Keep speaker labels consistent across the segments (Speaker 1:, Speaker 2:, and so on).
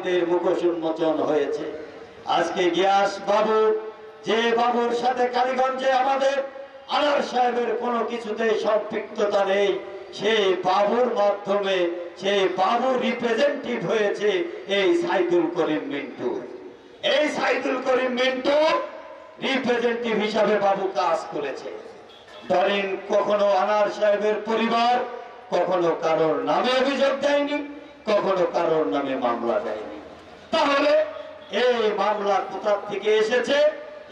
Speaker 1: আসামিদের মুখোশ উন্মোচন হয়েছে। আজকে গিয়াস বাবু, যে বাবুর সাথে কালীগঞ্জে আমাদের আনার সাহেবের কোনো কিছুতেই সম্পৃক্ততা নেই, সেই বাবুর মাধ্যমে সেই বাবু রিপ্রেজেন্টেটিভ হয়েছে এই সাইদুল করিম মিন্টু। এই সাইদুল করিম মিন্টু রিপ্রেজেন্টেটিভ হিসাবে বাবু কাজ করেছে। ধরেন কখনো আনার সাহেবের পরিবার কখনো কারোর নামে অভিযোগ দেয়নি, কখনো কারোর নামে মামলা দেয়নি। তাহলে এই মামলা কোথা থেকে এসেছে?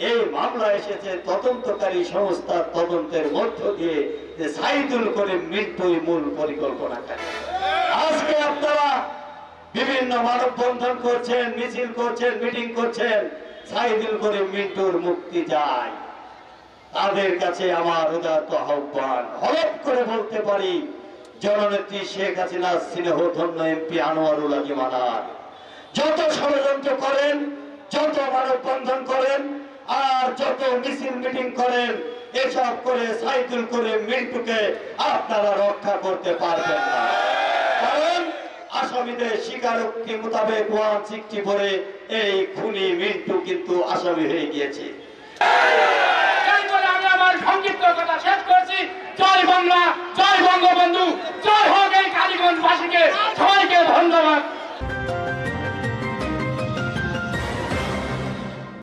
Speaker 1: এই মামলা এসেছে তদন্তকারী সংস্থার তদন্তের মধ্য দিয়ে, যে সাইদুল করিম মিন্টুই মূল পরিকল্পনাকারী। আজকে আপনারা বিভিন্ন মানববন্ধন করছেন, মিছিল করছেন, মিটিং করছেন, সাইদুল করিম মিন্টুর মুক্তি চাই। তাদের কাছে আমার উদাত্ত আহ্বান, হলফ করে বলতে পারি, জননেত্রী শেখ হাসিনা স্নেহধন্য এমপি আনোয়ারুল আজিম আনার যত ষড়যন্ত্র করেন, যত মানববন্ধন করেন, আর যত মিছিল মিটিং করেন, এসব করে সাইদুল করিম মিন্টুকে আপনারা রক্ষা করতে পারবেন না। কারণ আসামিদের স্বীকারোক্তি মোতাবেক 164 এই খুনি মিন্টু কিন্তু আসামি হয়ে গিয়েছে।
Speaker 2: আমি আমার সংক্ষিপ্ত কথা শেষ করছি। জয় বাংলা, জয় বঙ্গবন্ধু, জয় হোক এই কালীগঞ্জবাসীকে। সবাইকে ধন্যবাদ।